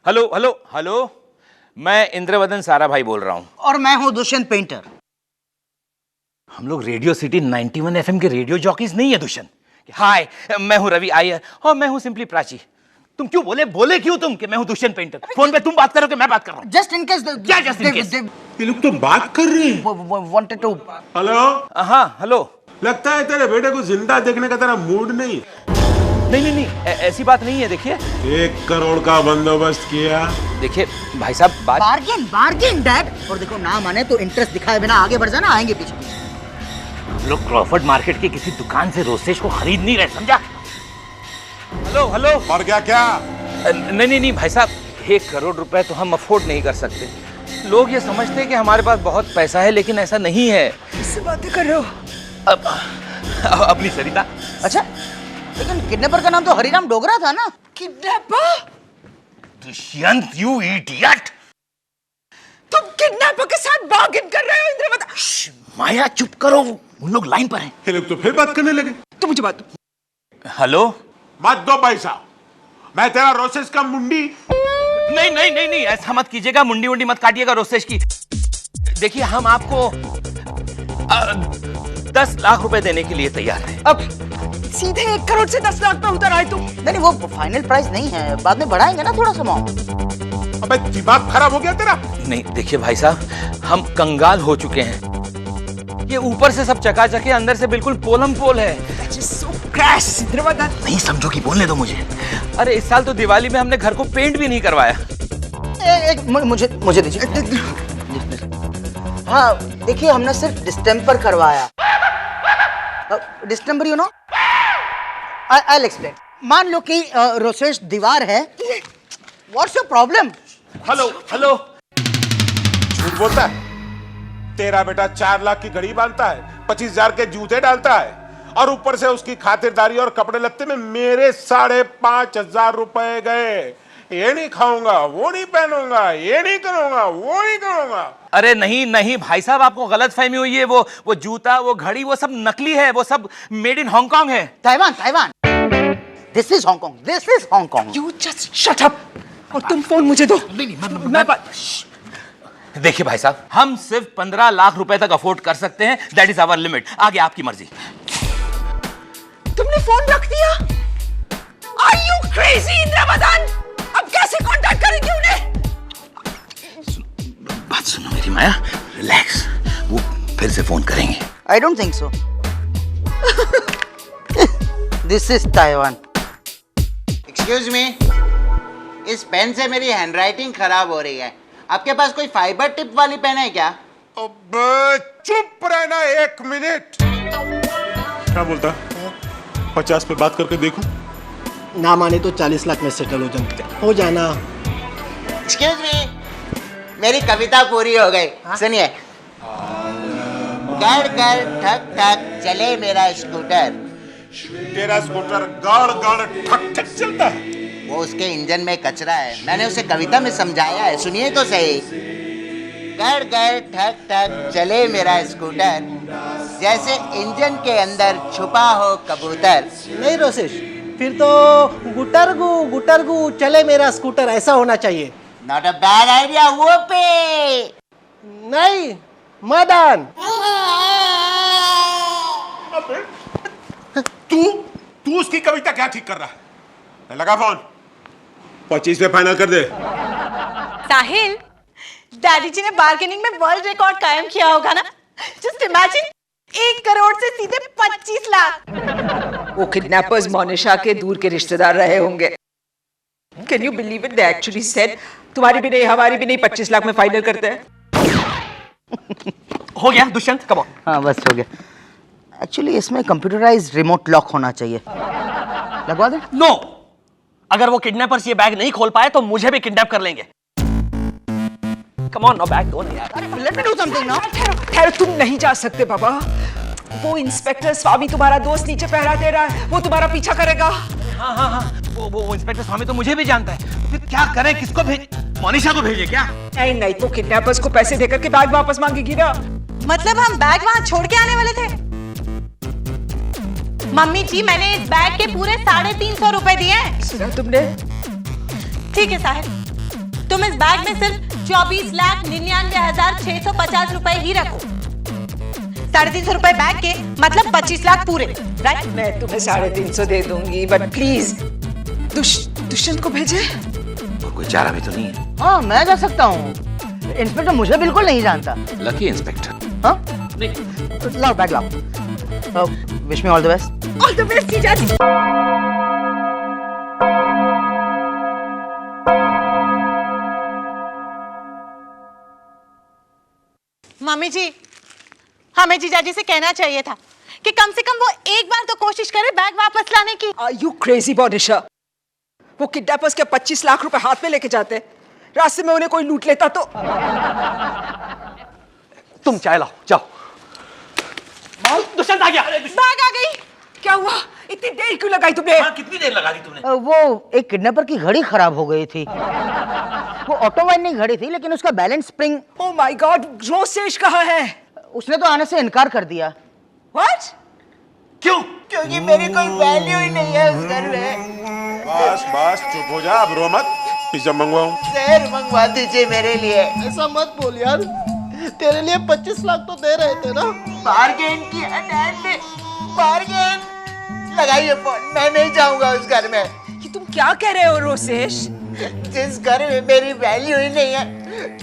Hello hello hello, मैं इंद्रवदन सारा भाई बोल रहा हूँ। और मैं हूँ दुष्यंत पेंटर। हम लोग रेडियो सिटी 91 एफएम के रेडियो जॉकीज नहीं है दुष्यंत। हाय, मैं हूँ रवि आयर और मैं हूँ सिंपली प्राची। तुम क्यों बोले क्यों तुम कि मैं हूँ दुष्यंत पेंटर? फोन पे तुम बात करो कि मैं बात कर रहा हूँ? Just in case. क्या जस्ट इन केस? ये लोग तो बात कर रहे हैं। Wanted to. हेलो, हाँ हेलो। लगता है तेरे बेटे को जिंदा देखने का तेरा मूड नहीं। नहीं, ऐसी बात नहीं है। देखिए 1 करोड़ का बंदोबस्त किया। देखिए भाई साहब, बात बार्गेन डैड। और देखो ना माने तो इंटरेस्ट दिखाए बिना आगे बढ़ जाना, आएंगे पीछे। हम लोग क्रॉफर्ड मार्केट की किसी दुकान से रोसेज को खरीद नहीं रहे, समझा? Hello hello. और क्या? नहीं भाई साहब, 1 करोड़ रुपए तो हम अफोर्ड नहीं कर सकते। लोग ये समझते हैं कि हमारे पास बहुत पैसा है, लेकिन ऐसा नहीं है। किससे बातें कर रहे हो? अपनी सरिता। अच्छा, लेकिन किडनैपर का नाम तो हरिराम डोगरा था ना? किडनैपर? Dushyant, you idiot! तुम किडनैपर के साथ बार्गेन कर रहे हो इंद्रवदन? माया चुप करो, उन लोग लाइन पर हैं। ये लोग तो फिर बात करने लगे। तुम मुझे बात दो। हेलो। मत दो पैसा, मैं तेरा रोसेस का मुंडी। नहीं, ऐसा मत कीजिएगा। मुंडी वुंडी मत काटिएगा रोसेज की। देखिए हम आपको 10 लाख रुपए देने के लिए तैयार हैं। अब सीधे 1 करोड़ से 10 लाख पे उतर आए तुम? नहीं, वो फाइनल प्राइस नहीं है, बाद में बढ़ाएंगे ना थोड़ा सा अमाउंट। अबे दिमाग खराब हो गया तेरा? नहीं देखिए भाई साहब, हम कंगाल हो चुके हैं। ये ऊपर से सब चकाचक है, अंदर से बिल्कुल पोलम पोल है। So crash, Indravadan. नहीं समझो कि बोलने दो मुझे। अरे इस साल तो दिवाली में हमने घर को पेंट भी नहीं करवाया। मुझे दीजिए। हाँ देखिए, हमने सिर्फ डिस्टेम्पर करवाया। Distemper, you know, I'll explain। मान लो कि रोसेश दीवार है। What's your problem? हेलो। झूठ बोलता है? तेरा बेटा 4 लाख की घड़ी बांधता है, 25,000 के जूते डालता है, और ऊपर से उसकी खातिरदारी और कपड़े लत्ते में मेरे 5,500 रुपए गए। ये नहीं खाऊंगा, वो नहीं पहनूंगा, ये नहीं करूंगा, वो नहीं करूंगा। अरे नहीं भाई साहब, आपको गलतफहमी हुई है। वो जूता, वो घड़ी, वो सब नकली है। वो सब मेड इन हांगकांग है। Taiwan. This is Hong Kong। You just shut up। और तुम फोन मुझे दो। मैं बात। देखिए भाई साहब, हम सिर्फ 15 लाख रुपए तक अफोर्ड कर सकते हैं। That is our limit. आगे आपकी मर्जी। तुमने फोन रख दिया? Are you crazy, Indravadan? अब कैसे कांटेक्ट करेंगे उन्हें? बात सुनो मेरी माया, रिलैक्स। वो फिर से फोन करेंगे। I don't think so। This is Taiwan। Excuse me, इस पेन से मेरी हैंडराइटिंग खराब हो रही है। आपके पास कोई फाइबर टिप वाली पेन है क्या? अबे चुप रहना 1 मिनट। क्या बोलता? 50 पे बात करके देखूं? ना माने तो 40 लाख में सेटल हो जाना। एक्सक्यूज मी, मेरी कविता पूरी हो गई। सुनिए। गड़ गड़ ठक ठक चले मेरा स्कूटर। तेरा स्कूटर गड़ ठक ठक चलता है। वो उसके इंजन में कचरा है, मैंने उसे कविता में समझाया है, सुनिए तो सही। गड़ गड़ ठक ठक चले मेरा स्कूटर, जैसे इंजन के अंदर छुपा हो कबूतर। नहीं रोसेश, फिर तो गुटरगु चले मेरा स्कूटर ऐसा होना चाहिए। Not a bad idea. वो पे नहीं, मदन। तू उसकी कविता क्या ठीक कर रहा है? लगा फोन। 25 पे फाइनल कर दे। साहिल, डैडी जी ने बार्गेनिंग में वर्ल्ड रिकॉर्ड कायम किया होगा ना? जस्ट इमेजिन, 1 करोड़ से सीधे 25 लाख। वो किडनैपर्स मोनिशा के दूर के रिश्तेदार रहे होंगे। Can you believe it? They actually said, तुम्हारी भी नहीं हमारी भी नहीं, 25 लाख में फाइनल करते हैं। हो गया दुष्यंत, कम ऑन। हाँ बस हो गया। एक्चुअली इसमें कंप्यूटराइज्ड रिमोट लॉक होना चाहिए। लगवा दे? नो, अगर वो किडनैपर्स ये बैग नहीं खोल पाए तो मुझे भी किडनैप कर लेंगे। कम ऑन, नो बैग दो ना यार। Let me do something now. ठहरो, तुम नहीं जा सकते बाबा। वो इंस्पेक्टर स्वामी तुम्हारा दोस्त नीचे पहरा दे रहा है, वो तुम्हारा पीछा करेगा। हाँ, वो इंस्पेक्टर स्वामी तो मुझे भी जानता है। फिर क्या करें, किसको भेज? मोनिशा को भेजे क्या? नहीं, तो किडनैपर्स को पैसे देकर के बैग वापस मांगेगी ना। मतलब हम बैग वहाँ छोड़ के आने वाले थे? मम्मी जी, मैंने इस बैग के पूरे 350 रुपए दिए हैं। सुना तुमने? ठीक है साहिल, तुम इस बैग में सिर्फ 24,99,650 रुपए ही रखो। 350 रुपए बैग के मतलब 25 लाख पूरे, राइट? मैं तुम्हें 350 दे दूंगी, बट प्लीज दुष्यंत को भेजे। कोई चारा भी तो नहीं है। हाँ, मैं जा सकता हूँ। इंस्पेक्टर मुझे बिल्कुल नहीं जानता। Lucky inspector. हाँ? नहीं। लाओ बैग लाओ। Wish me all the best. All the best जीजा जी। मम्मी जी, हमें जीजाजी से कहना चाहिए था कि कम से कम वो एक बार तो कोशिश करे बैग वापस लाने की। Are you crazy Monisha? वो किडनैपर्स के 25 लाख रुपए हाथ में लेके जाते, रास्ते में उन्हें कोई लूट लेता तो। तुम चाय लाओ, जाओ। दुष्यंत आ गया। बैग आ गई। क्या हुआ? इतनी देर क्यों लगाई तुमने? हाँ, कितनी देर लगा दी तुमने? वो एक किडनैपर की घड़ी खराब हो गई थी। वो ऑटोमाइनिंग घड़ी थी, लेकिन उसका balance spring. Oh my God, Rosesh कहाँ है? उसने तो आने से इनकार कर दिया। व्हाट? क्यों? क्योंकि मेरी कोई वैल्यू ही नहीं है उस घर में। बस बस चुप हो जा, अब रो मत। पिज्जा मंगवाऊं? शहर मंगवा दीजिए मेरे लिए। ऐसा मत बोल यार, तेरे लिए 25 लाख तो दे रहे थे ना। बार्गेन किया डैड ने, बार्गेन। लगाइए फोन, मैं नहीं जाऊंगा उस घर में। ये तुम क्या कह रहे हो रोसेश? जिस घर में मेरी वैल्यू ही नहीं है,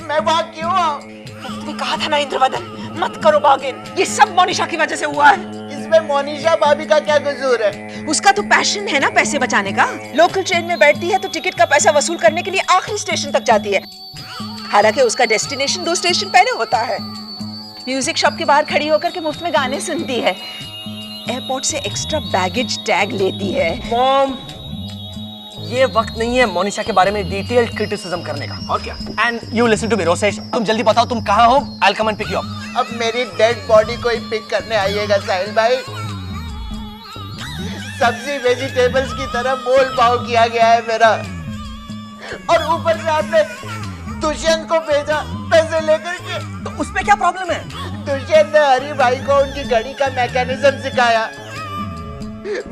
मैं वहाँ क्यों आऊँ? तुम्हें कहा था ना इंद्रवदन, मत करो बार्गेन। ये सब मोनिशा की वजह से हुआ है। इसमें मोनिशा भाभी का क्या कसूर है? उसका तो पैशन है ना पैसे बचाने का। लोकल ट्रेन में बैठती है तो टिकट का पैसा वसूल करने के लिए आखिरी स्टेशन तक जाती है। हालांकि उसका डेस्टिनेशन 2 स्टेशन पहले होता है। म्यूजिक शॉप के बाहर खड़ी होकर के मुफ्त में गाने सुनती है। एयरपोर्ट से एक्स्ट्रा बैगेज टैग लेती है। मॉम, ये वक्त नहीं है मोनिशा के बारे में डिटेल्ड क्रिटिसिज्म करने का। और क्या? And you listen to me Rosesh, तुम जल्दी बताओ तुम कहाँ हो। I will come and pick you up. अब मेरी डेड बॉडी को ही पिक करने आइएगा साहिल भाई। सब्जी वेजिटेबल्स की तरह मोल भाव किया गया है मेरा, और ऊपर से आपने दुष्यंत को भेजा पैसे लेकर के। तो उसमें क्या प्रॉब्लम है? दुष्यंत ने हरि भाई को उनकी घड़ी का मैकेनिज्म सिखाया,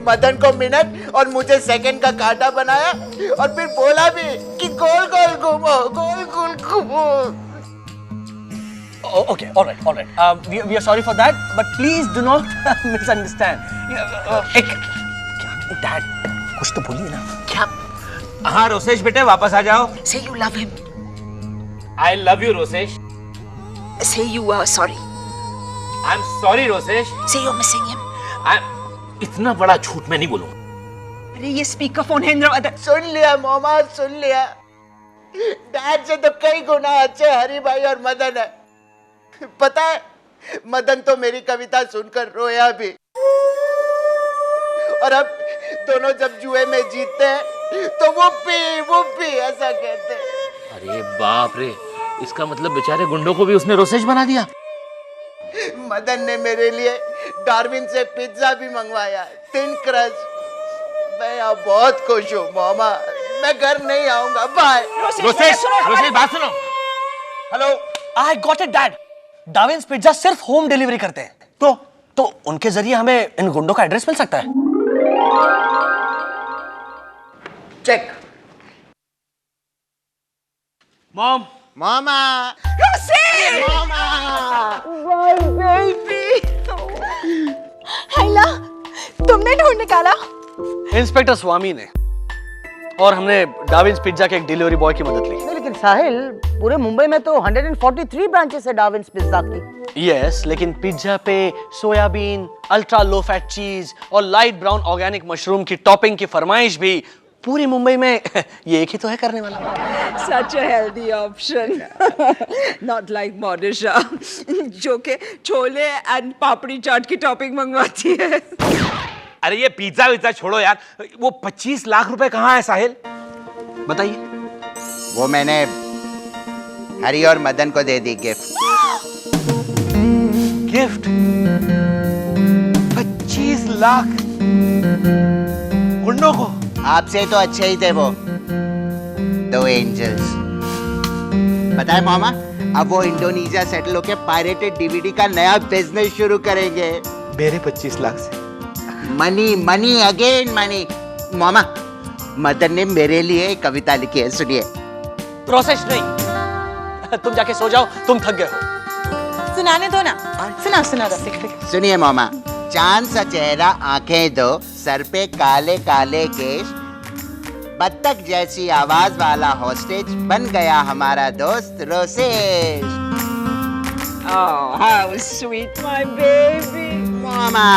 मदन को मिनट और मुझे सेकंड का कांटा बनाया, और फिर बोला भी कि गोल गोल घूमो, गोल गोल घूमो। Okay, all right. We are sorry for that, but please do not misunderstand. Dad, कुछ तो बोलिए ना। क्या? हाँ रोसेश बेटे, वापस आ जाओ। Say you love him. I love you Rosesh. Say you are sorry. I'm sorry Rosesh. Say you're missing him. इतना बड़ा झूठ मैं नहीं बोलूंगा। अरे ये स्पीकर फोन है इंद्रवदन। सुन लिया मोमा, सुन लिया। डैड से तो कई गुना अच्छे हरि भाई और मदन है। पता है, मदन तो मेरी कविता सुनकर रोया भी, और अब दोनों जब जुए में जीतते हैं तो वो भी ऐसा कहते हैं। अरे बाप रे, इसका मतलब बेचारे गुंडों को भी उसने रोसेश बना दिया। मदन ने मेरे लिए डार्विन से पिज्जा भी मंगवाया, थिन क्रस्ट। मैं अब बहुत खुश हूँ मामा, मैं घर नहीं आऊंगा, बाय। रोसेश बात सुनो। Hello, I got it dad. डाविन्स पिज्जा सिर्फ होम डिलीवरी करते हैं, तो उनके जरिए हमें इन गुंडों का एड्रेस मिल सकता है। चेक। मॉम, मामा, हैला, तुमने ढूंढ निकाला? इंस्पेक्टर स्वामी ने, और हमने डाविन्स पिज्जा के एक डिलीवरी बॉय की मदद ली। नहीं, लेकिन साहिल, पूरे मुंबई में तो 143 ब्रांचेस है डाविन्स पिज्जा की। यस, लेकिन पिज्जा पे सोयाबीन, अल्ट्रा लो फैट चीज और लाइट ब्राउन ऑर्गेनिक मशरूम की टॉपिंग की फरमाइश भी पूरी मुंबई में ये एक ही तो है करने वाला। Such a healthy option. Not like Monisha, जो के छोले एंड पापड़ी चाट की टॉपिंग मंगवाती है। अरे ये पिज्जा विज्जा छोड़ो यार, वो 25 लाख रुपए कहाँ है साहिल? बताइए। वो मैंने हरि और मदन को दे दी गिफ्ट। गिफ्ट? 25 लाख गुंडों को? आपसे तो अच्छे ही थे वो 2 एंजल्स। पता है मामा, अब वो इंडोनेशिया सेटल होके पायरेटेड डीवीडी का नया बिजनेस शुरू करेंगे। मेरे 25 लाख से? Money money again money. मामा, मदन ने मेरे लिए एक कविता लिखी है, सुनिए। प्रोसेस नहीं। तुम जाके सो जाओ, तुम थक गए हो। सुनाने दो ना, सुना सुना रसिक। सुनिए मामा, चांद सा चेहरा, आंखें दो, सर पे काले काले केश, बत्तख जैसी आवाज वाला हॉस्टेज बन गया हमारा दोस्त Rosesh. Oh, how sweet, my baby. Mama